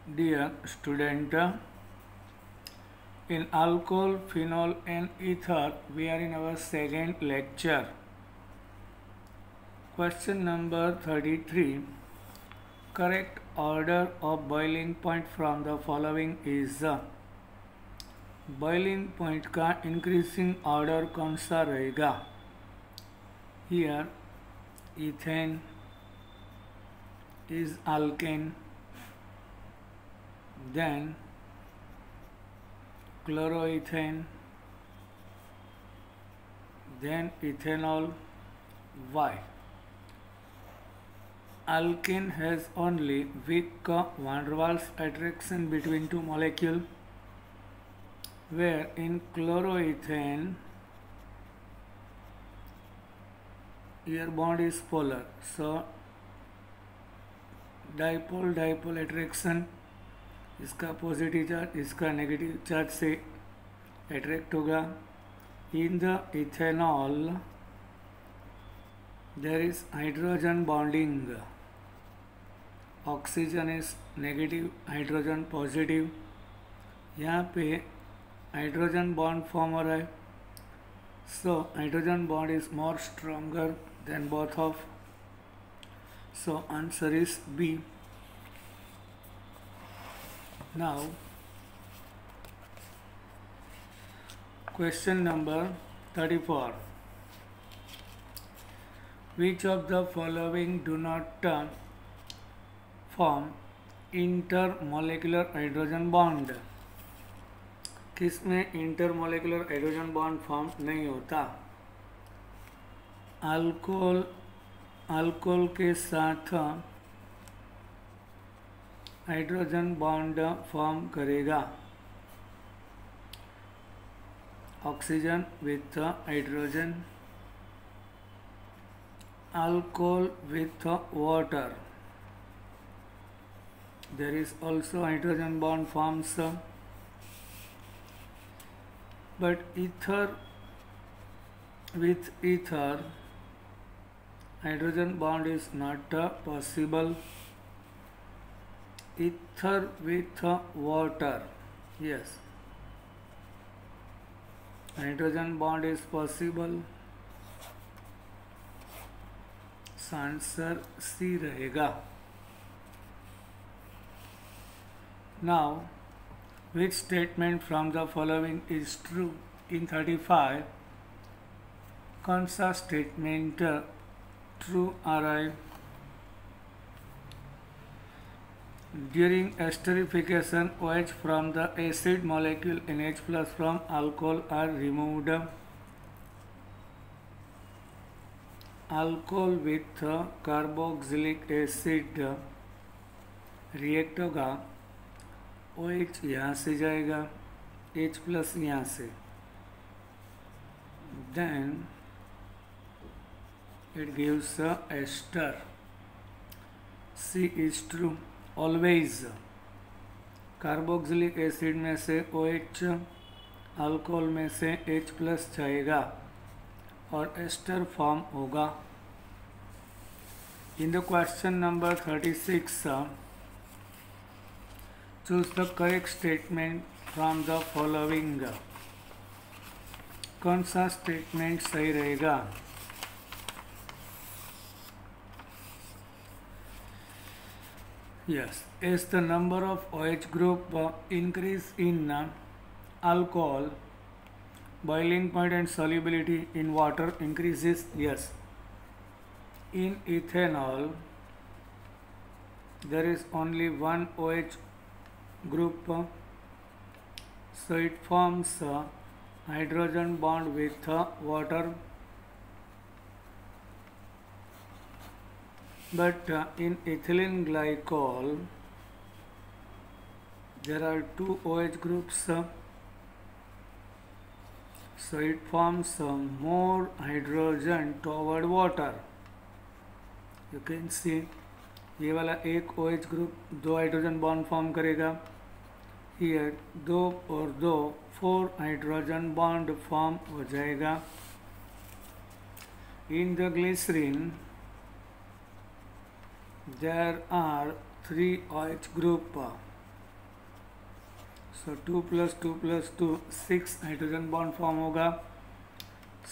Dear student, in alcohol, phenol and ether, we are in our second lecture. Question number 33. Correct order of boiling point from the following is boiling point का increasing order कौन सा रहेगा? Here ethane is alkane, then chloroethane, then ethanol. Why? Alkane has only weak van der Waals attraction between two molecules, where in chloroethane your bond is polar, so dipole attraction, इसका positive charge इसका negative charge से attract होगा. In the ethanol there is hydrogen bonding, oxygen is negative, hydrogen positive. यहाँ पे hydrogen bond form हो रहा है, so hydrogen bond is more stronger than both of, so answer is B. Now, question number 34. Which of the following do not form intermolecular hydrogen bond? किसमें intermolecular hydrogen bond form नहीं होता? Alcohol के साथ hydrogen bond form करेगा, oxygen with hydrogen, alcohol with water, there is also hydrogen bond forms, but ether with ether hydrogen bond is not possible. Ether with water, yes, hydrogen bond is possible. So answer C रहेगा. Now, which statement from the following is true? In 35, कौन सा statement true आ रहा है? During esterification, OH from the acid molecule and H plus from alcohol are removed. Alcohol with carboxylic acid react होगा, OH यहाँ से जाएगा, H plus यहाँ से, then it gives ester. C is true. Always carboxylic acid में से OH, alcohol में से H प्लस जाएगा और एस्टर फॉर्म होगा. In the question number 36, choose the correct statement from the following. कौन सा स्टेटमेंट सही रहेगा? Yes, as the number of OH group increase in alcohol, boiling point and solubility in water increases. Yes. In ethanol, there is only one OH group, so it forms a hydrogen bond with water. But in ethylene glycol, there are two OH groups, so it forms more hydrogen toward water. You can see ये वाला एक OH group दो hydrogen bond form करेगा, here दो और दो 4 hydrogen bond form हो जाएगा. In the glycerin, there are 3 OH group, so 2 + 2 + 2 6 hydrogen bond form होगा.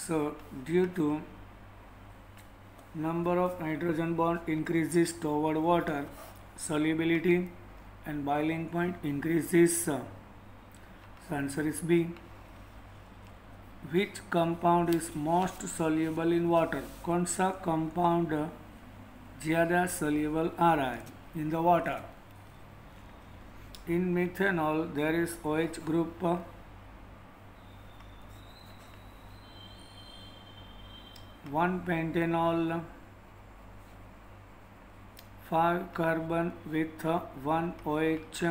So due to number of hydrogen bond increases toward water, solubility and boiling point increases. So answer is B. Which compound is most soluble in water? कौन सा compound ज़्यादा soluble आ रहा है in the water? In methanol there is OH group, 1 pentanol, 5 carbon with 1 OH,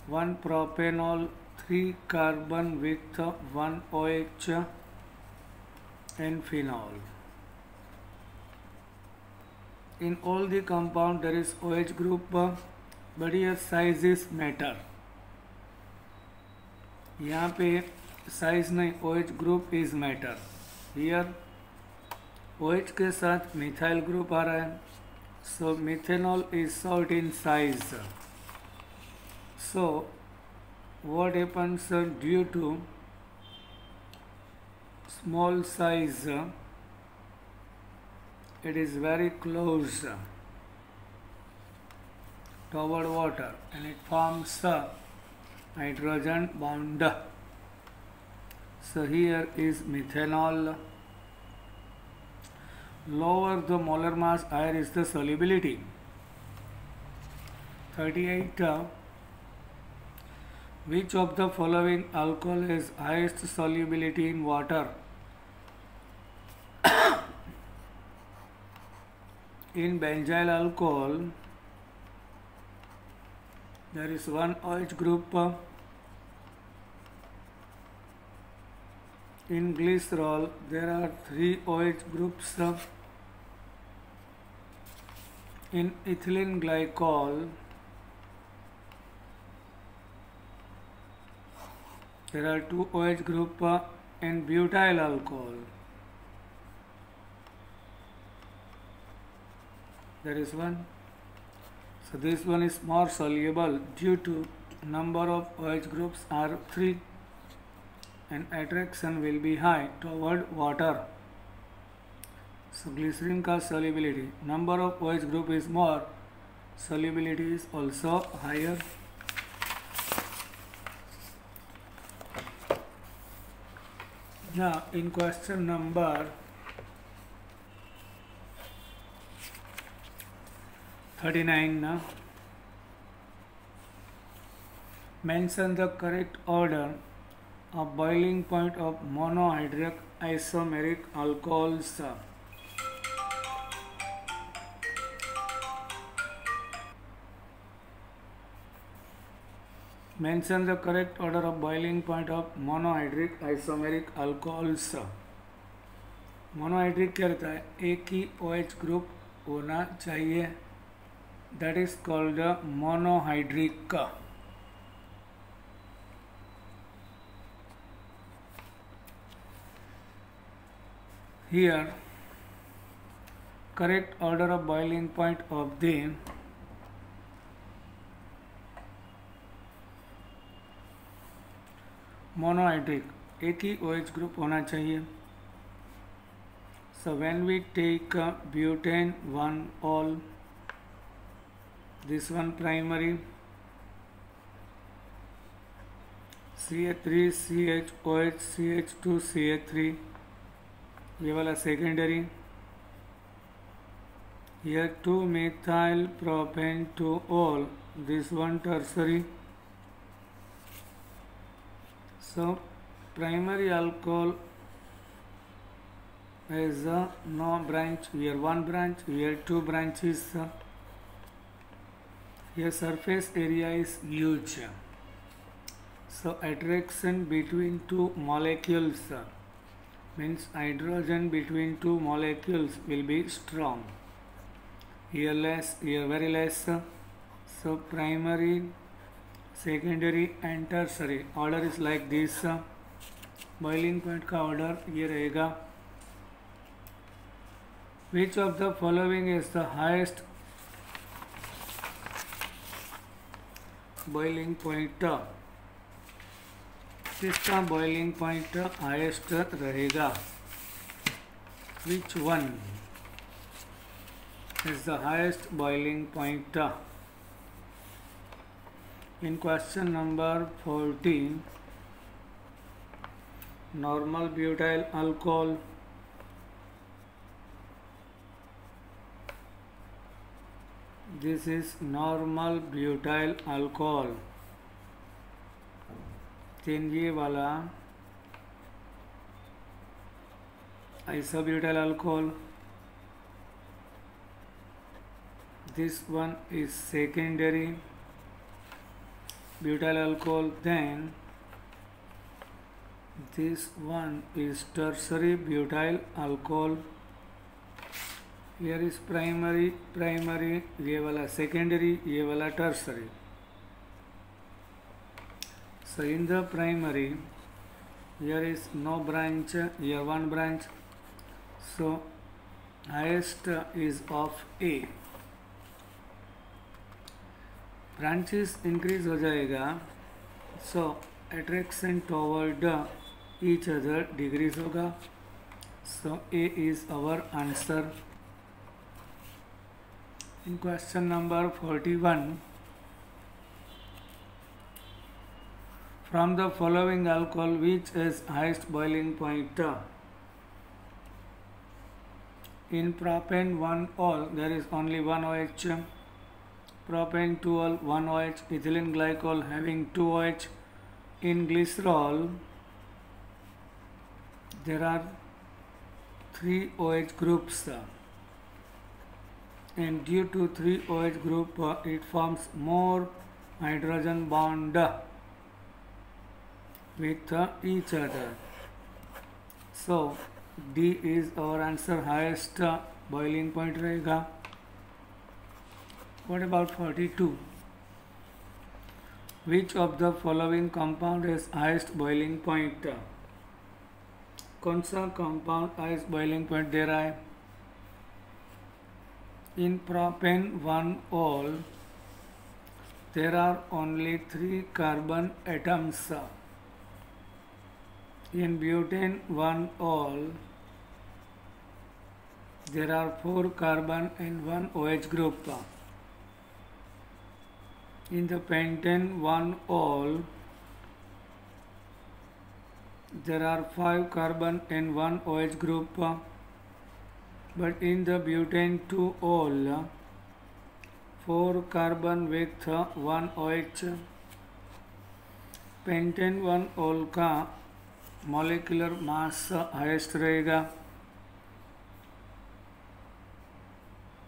1 propanol, 3 carbon with 1 OH and phenol. In all the compound there is OH group, but here size is matter. यहाँ पे size नहीं, OH group is matter. Here OH के साथ methyl group आ रहा है. So methanol is short in size. So what happens due to small size, it is very close toward water and it forms a hydrogen bond. So here is methanol. Lower the molar mass, higher is the solubility. 38. Which of the following alcohol has highest solubility in water? In benzyl alcohol there is 1 OH group. In glycerol there are 3 OH groups. In ethylene glycol there are 2 OH group. In butyl alcohol there is 1. So this one is more soluble due to number of OH groups are 3 and attraction will be high toward water. So glycerin का solubility, number of OH group is more, solubility is also higher. Now in question number 39 now, mention the correct order of boiling point of monohydric isomeric alcohols. Mention the correct order of boiling point of monohydric isomeric alcohols. Monohydric क्या रहता है, एक ही OH group होना चाहिए, that is called monohydric. Here correct order of boiling point of the monohydric, एक ही OH group होना चाहिए. So when we take butane 1 all, this one primary, CH3 CHOH CH2 CH3, ये वाला secondary. Here 2 methyl propane 2 all, this one tertiary. So primary alcohol has no branch, here 1 branch, here 2 branches. Here surface area is huge, so attraction between 2 molecules means hydrogen between 2 molecules will be strong. Here less, here very less. So primary, secondary and tertiary order is like this. Boiling point का order ये रहेगा. Which of the following is the highest boiling point, किसका boiling point highest रहेगा? Which one is the highest boiling point? In question number 14, normal butyl alcohol, this is normal butyl alcohol, then ये वाला isobutyl alcohol, this one is secondary butyl alcohol, then this one is tertiary butyl alcohol. Here is primary, ये वाला secondary, ये वाला tertiary. So in the primary, here is no branch, here one branch, so highest is of A. Branches increase हो जाएगा, so attraction toward each other decrease होगा, so A is our answer. In question number 41, from the following alcohol which is highest boiling point? In propane 1-ol there is only one OH, propane 2-ol 1 OH, ethylene glycol having 2 OH. In glycerol there are 3 OH groups, and due to 3 OH group it forms more hydrogen bond with each other. So D is our answer, highest boiling point रहेगा. What about 42? Which of the following compound has highest boiling point? कौन सा compound highest boiling point दे रहा है? In propane 1-ol there are only 3 carbon atoms. In butane 1-ol there are 4 carbon and 1 OH group. In the pentane 1-ol there are 5 carbon and 1 OH group, but in the butane 2-ol 4 carbon with 1 OH. pentane 1-ol का molecular mass highest रहेगा.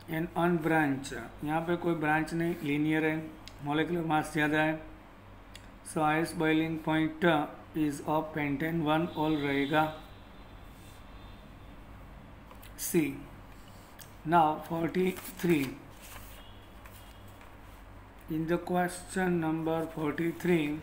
And unbranch, यहाँ पे कोई branch नहीं, linear है, molecular mass ज़्यादा है, so highest boiling point is of pentane 1-ol रहेगा. C. Now 43, in the question number 43,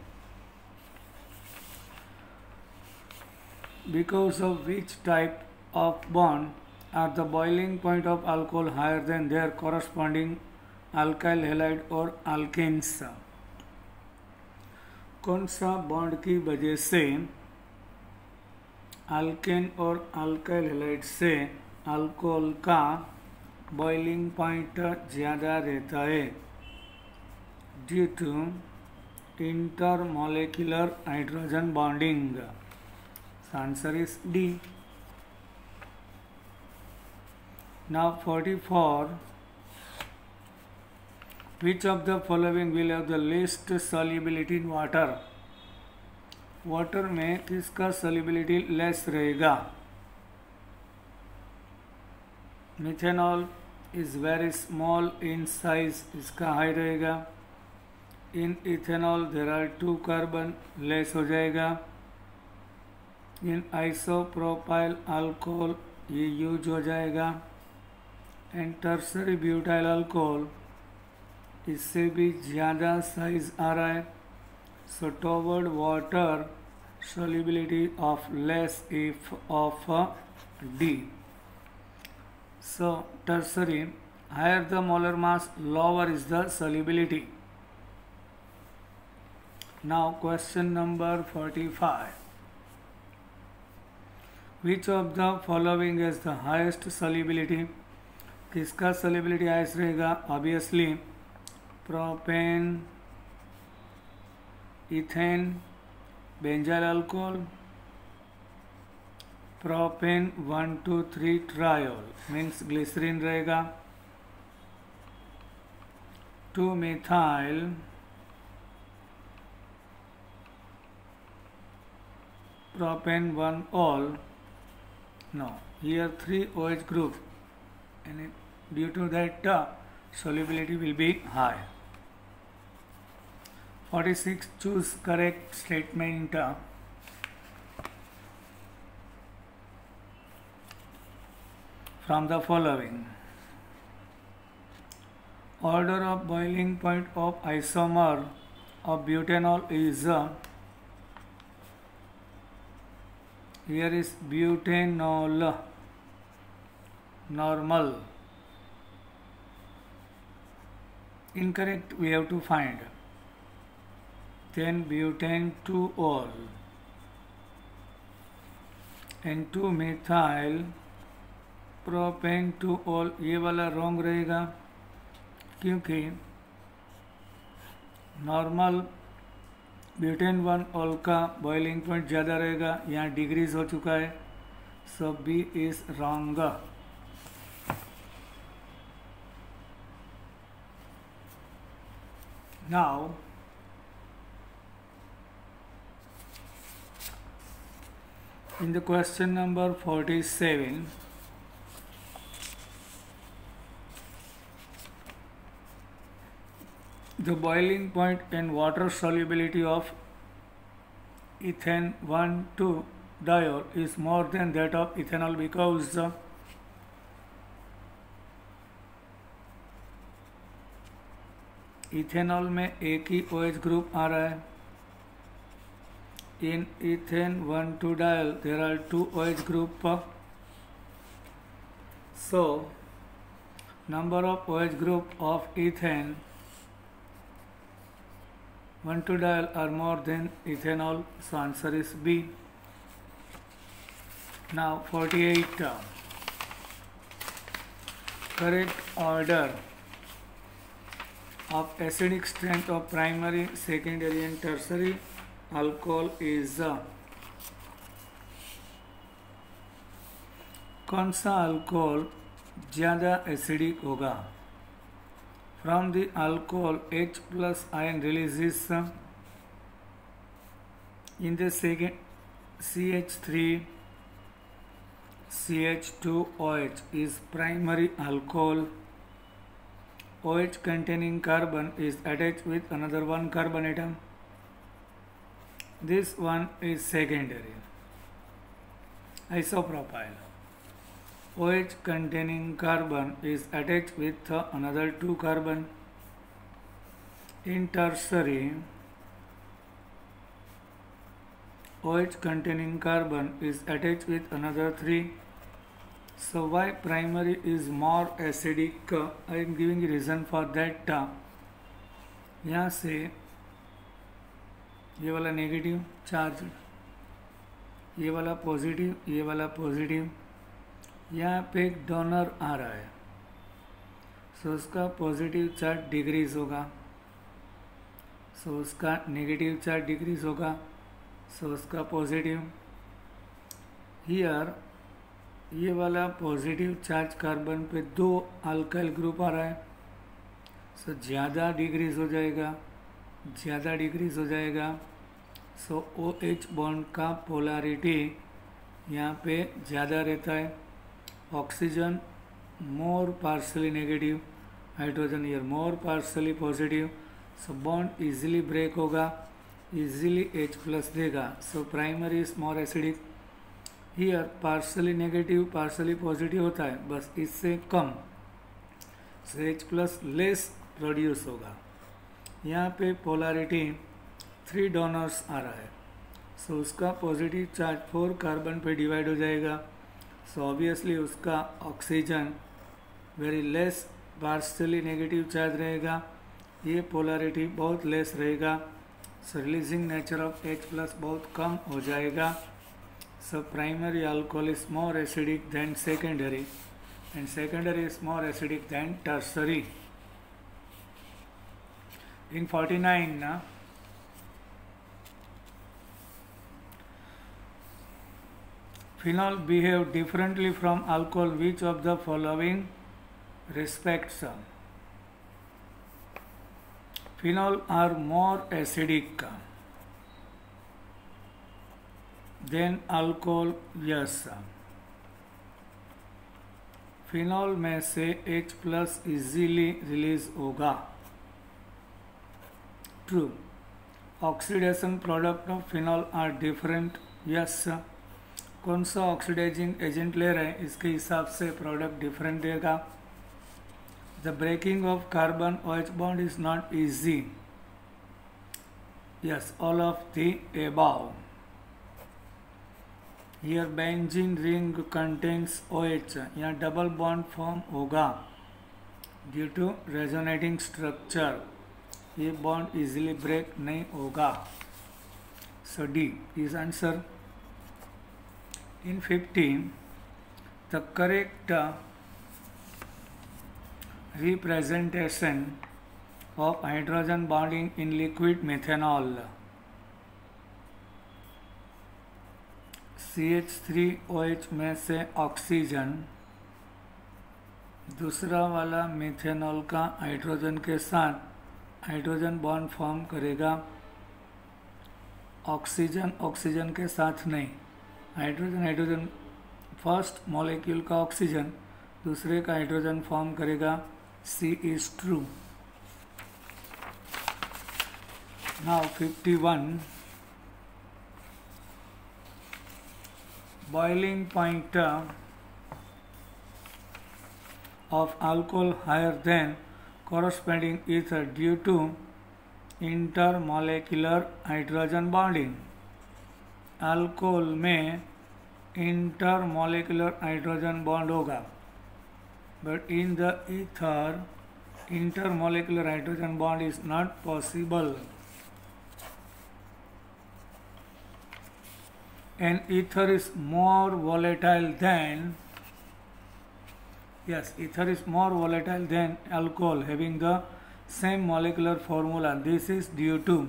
because of which type of bond are the boiling point of alcohol higher than their corresponding alkyl halide और alkanes? कौन सा bond की वजह से alkane और alkyl halide से alcohol का बॉइलिंग पॉइंट ज़्यादा रहता है? Due to intermolecular hydrogen bonding. Answer is D. Now 44, which of the following will have the least solubility in water? Water में किसका solubility लेस रहेगा? Methanol is very small in size, इसका high रहेगा. In ethanol there are 2 carbon, less हो जाएगा. In isopropyl alcohol ये use हो जाएगा. एंड टर्सरी ब्यूटाइल अल्कोहल इससे भी ज़्यादा साइज आ रहा है. सो टॉवर्ड water solubility of less if of D. So tertiary, higher the molar mass, lower is the solubility. Now question number 45. Which of the following is the highest solubility? किसका solubility highest रहेगा? Obviously propane, ethane, benzyl alcohol, propane 1,2,3 triol means glycerin रहेगा, 2-methyl, propane 1-ol. No, here 3 OH group, and due to that solubility will be high. 46. Choose correct statement. From the following. Order of boiling point of isomer of butanol is here is butanol, normal. Incorrect we have to find. Then butane 2-ol and 2-methyl propane 2-ol, ये वाला wrong रहेगा क्योंकि normal butane 1-ol का boiling point ज़्यादा रहेगा, यहाँ degrees हो चुका है, so B is wrong. Now in the question number 47, the boiling point and water solubility of ethane 1,2-diol is more than that of ethanol because ethanol में एक ही OH group आ रहा है. In ethane 1,2-diol there are 2 OH group. So number of OH group of ethane 1,2-diol are more than ethanol, so answer is B. Now 48. Correct order of acidic strength of primary, secondary and tertiary alcohol is कौन सा alcohol ज़्यादा acidic होगा? From the alcohol H plus ion releases in the second CH3 CH2OH is primary alcohol. OH containing carbon is attached with another one carbon atom. This one is secondary. Isopropyl. OH containing carbon is attached with another 2 carbon. In tertiary, OH containing carbon is attached with another 3. So why primary is more acidic? I am giving a reason for that. यहाँ से ये वाला negative charge, ये वाला positive, ये वाला positive, यहाँ पे एक डोनर आ रहा है, सो उसका पॉजिटिव चार्ज डिक्रीज होगा, सो उसका नेगेटिव चार्ज डिक्रीज होगा, सो उसका पॉजिटिव. हियर ये वाला पॉजिटिव चार्ज कार्बन पे 2 अल्काइल ग्रुप आ रहा है, सो ज़्यादा डिक्रीज हो जाएगा, ज़्यादा डिक्रीज हो जाएगा. सो OH बॉन्ड का पोलैरिटी यहाँ पे ज़्यादा रहता है. Oxygen more partially negative, hydrogen here more partially positive, so bond easily break होगा, इजीली H प्लस देगा. So primary is more acidic. Here partially negative partially positive होता है, बस इससे कम, so H plus less produce होगा. यहाँ पे पोलैरिटी 3 डोनर्स आ रहा है, सो उसका पॉजिटिव चार्ज 4 कार्बन पे डिवाइड हो जाएगा. सो ऑब्वियसली उसका oxygen very less partially negative charge रहेगा, ये पोलैरिटी बहुत लेस रहेगा, so releasing nature of H plus बहुत कम हो जाएगा. So primary alcohol is more acidic than secondary and secondary is more acidic than tertiary. In 49 phenol behave differently from alcohol. Which of the following respects? Phenol are more acidic than alcohol. Yes. Phenol में से H plus easily release होगा. True. Oxidation product of phenol are different. Yes. कौन सा oxidising agent ले रहे हैं इसके हिसाब से प्रोडक्ट डिफरेंट देगा. The breaking of carbon OH bond is not easy. Yes, all of the above. Here benzene ring contains OH. यहाँ डबल बॉन्ड फॉर्म होगा ड्यू टू रेजोनेटिंग स्ट्रक्चर. ये बॉन्ड इजीली ब्रेक नहीं होगा. So D is answer. In 15, the correct representation of hydrogen bonding in liquid methanol. CH3OH में से oxygen दूसरा वाला methanol का हाइड्रोजन के साथ हाइड्रोजन बॉन्ड फॉर्म करेगा. ऑक्सीजन ऑक्सीजन के साथ नहीं. हाइड्रोजन हाइड्रोजन फर्स्ट मॉलिक्यूल का ऑक्सीजन दूसरे का हाइड्रोजन फॉर्म करेगा. C is true. Now 51. Boiling point of alcohol higher than corresponding ether due to intermolecular hydrogen bonding. Alcohol में इंटरमोलिकुलर हाइड्रोजन बॉन्ड होगा, but in the ether intermolecular hydrogen bond is not possible. And ether is more volatile than, yes, ether is more volatile than alcohol having the same molecular formula. This is due to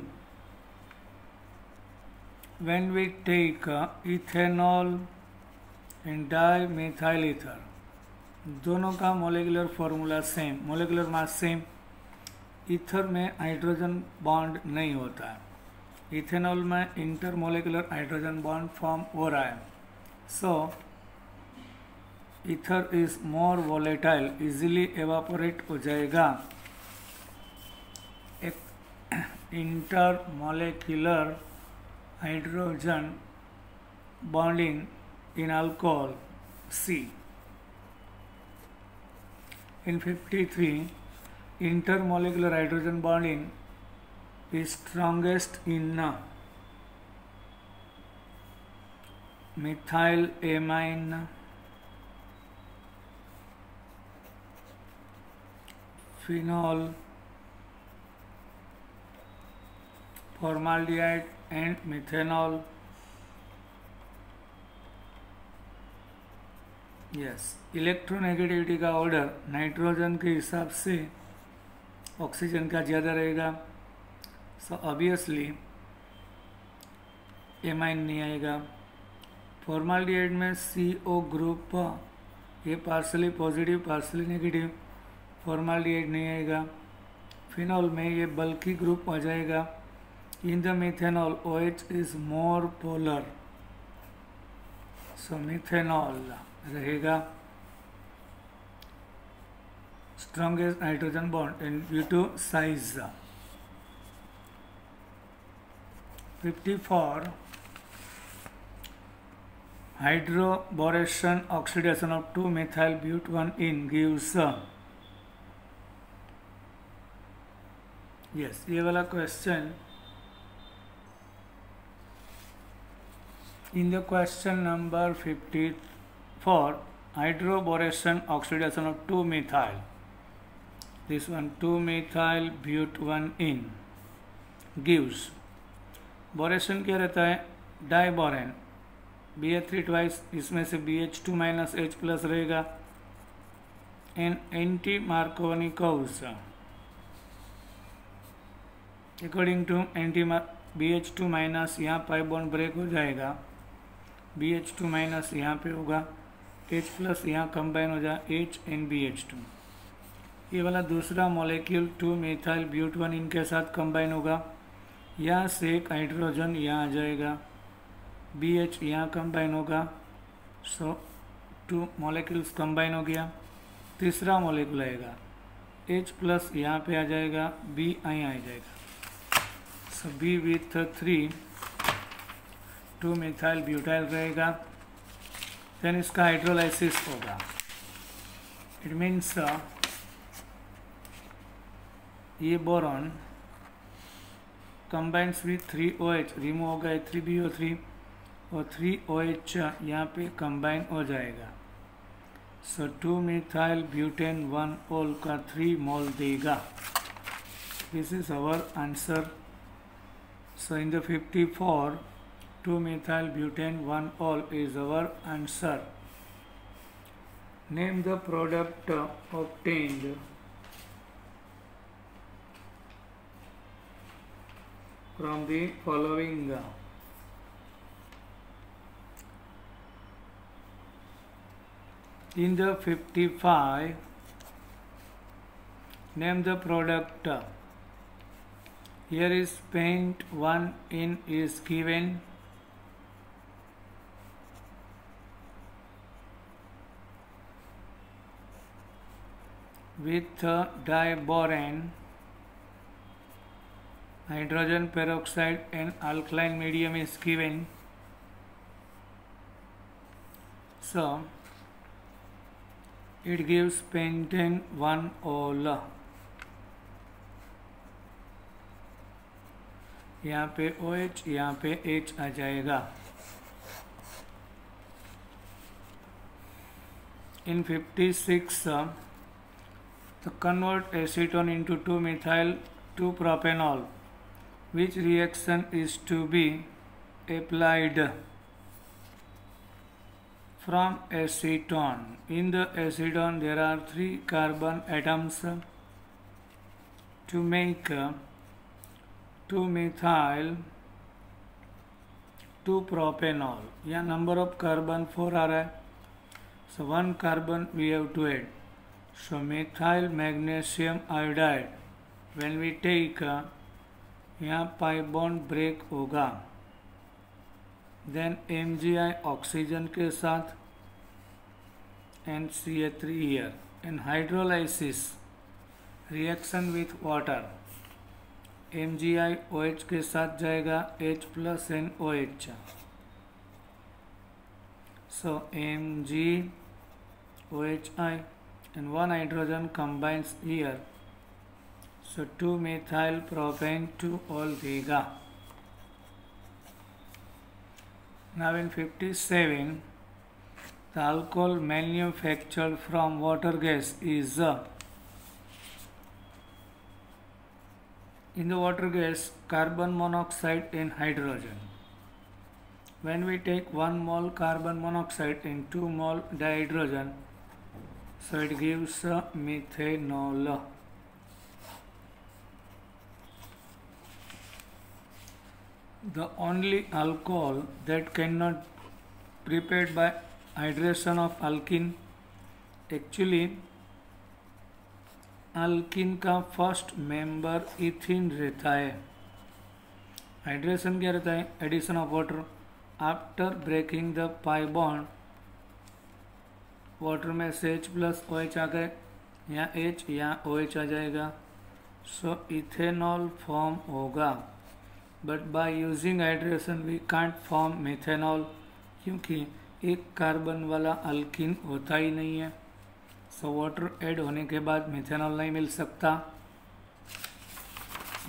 when we take ethanol and dimethyl ether, दोनों का molecular formula same, molecular mass same. Ether में hydrogen bond नहीं होता है. Ethanol में intermolecular hydrogen bond form हो रहा है. So ether is more volatile, easily evaporate हो जाएगा. एक intermolecular hydrogen bonding in alcohol C. In 53, intermolecular hydrogen bonding is strongest in methylamine, phenol, formaldehyde and methanol. Yes, electronegativity का order nitrogen के हिसाब से ऑक्सीजन का ज़्यादा रहेगा. सो ऑब्वियसली एमाइन नहीं आएगा. फॉर्माल्डिहाइड में CO ग्रुप, ये partially positive partially negative, formaldehyde नहीं आएगा. फिनॉल में ये बल्कि ग्रुप आ जाएगा. In the methanol OH is more polar, so methanol रहेगा. Strongest hydrogen bond in due to size. 54. Hydroboration oxidation of 2-methyl butene gives. Yes, ये वाला question in the question number 54, hydroboration oxidation of 2-methyl, this one 2-methyl butene gives boration क्या रहता है, diborane, BH3 twice, इसमें से BH2 minus H plus रहेगा। An anti Markovnikov's according to anti BH2 minus, यहाँ pi bond break हो जाएगा, BH2 minus यहाँ पे होगा, H प्लस यहाँ कंबाइन हो जाए H एंड BH2। ये वाला दूसरा मॉलिक्यूल 2 मिथाइल ब्यूट1 इनके साथ कंबाइन होगा, यहाँ से एक हाइड्रोजन यहाँ आ जाएगा, BH यहाँ कंबाइन होगा, सो 2 मॉलिक्यूल्स कंबाइन हो गया। तीसरा मॉलिक्यूल आएगा H प्लस यहाँ पे आ जाएगा, B यहाँ आ जाएगा, सो B विथ 3 2 मिथाइल ब्यूटाइल रहेगा। देन इसका हाइड्रोलाइसिस होगा, इट मीन्स ये boron combines with 3OH, remove होगा 3BO3 और 3OH यहाँ पे कंबाइन हो जाएगा, सो 2 मिथाइल ब्यूटेन 1 ओल का 3 मोल देगा। This is our answer. So in the 54 2 methyl butane 1 ol is our answer. Name the product obtained from the following. In the 55, name the product. Here is paint 1 in is given. With diborane, hydrogen peroxide and alkaline medium is given. So it gives pentane 1 ol. यहाँ पे OH, यहाँ पे H आ जाएगा। In 56, to convert acetone into 2-methyl 2-propanol, which reaction is to be applied from acetone? In the acetone there are 3 carbon atoms. To make 2-methyl 2-propanol, यहाँ number of carbon 4 आ रहा है, so 1 carbon we have to add. So methyl magnesium iodide, when we take यहाँ pi bond break होगा, then MgI oxygen के साथ and CH3 here, and hydrolysis reaction with water, MgI OH के साथ जाएगा H plus and OH, so Mg OHI and 1 hydrogen combines here, so 2 methyl propane 2 ol देगा। Now in 57, the alcohol manufactured from water gas is in the water gas carbon monoxide and hydrogen. When we take 1 mole carbon monoxide and 2 mole dihydrogen, so it gives methanol. The only alcohol that cannot prepared by hydration of alkene, actually alkene का first member ethyne रहता है। Hydration क्या रहता है, addition of water. After breaking the pi bond, water में से H plus OH आ गए, यहाँ H यहाँ OH आ जाएगा, सो इथेनॉल फॉर्म होगा। But by using hydration we can't form methanol, क्योंकि एक कार्बन वाला अल्किन होता ही नहीं है, सो वाटर ऐड होने के बाद मिथेनॉल नहीं मिल सकता।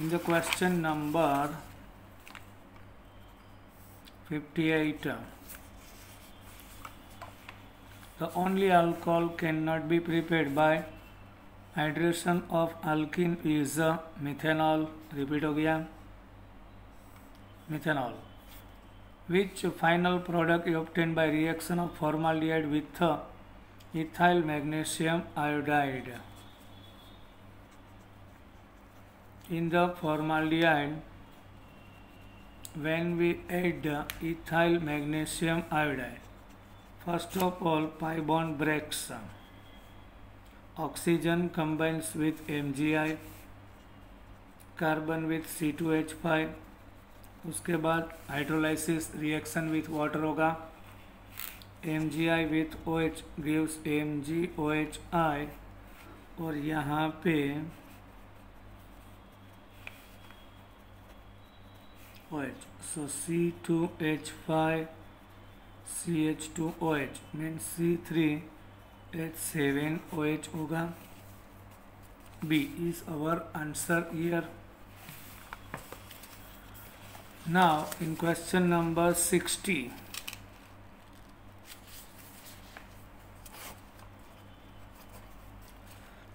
इन the question number 58, the only alcohol cannot be prepared by hydration of alkene is methanol। Repeat हो गया। methanol. Which final product is obtained by reaction of formaldehyde with ethyl magnesium iodide? In the formaldehyde, when we add ethyl magnesium iodide, first of all pi bond breaks, oxygen combines with MgI, carbon with C2H5, उसके बाद hydrolysis reaction with water होगा, MgI with OH gives MgOHI, और यहाँ पे OH, so C2H5 CH2OH means C3H7OH होगा. B is our answer here. Now in question number 60,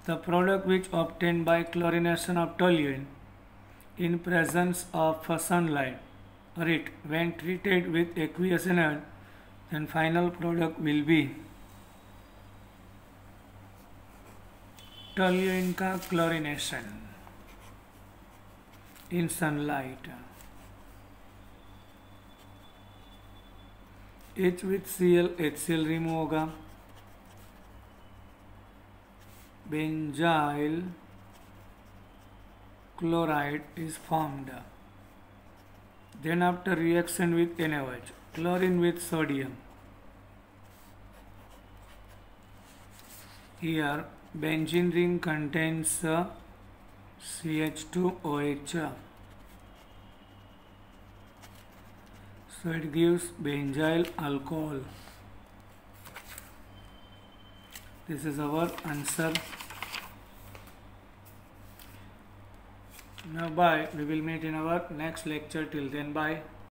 the product which obtained by chlorination of toluene in presence of sunlight or it when treated with aqueous energy, then final product will be toluene का chlorination in sunlight. H with Cl, HCl remove होगा, benzyl chloride is formed. Then after reaction with NaOH, chlorine with sodium, here benzene ring contains CH2OH, so it gives benzyl alcohol. This is our answer. Now bye. We will meet in our next lecture. Till then, bye.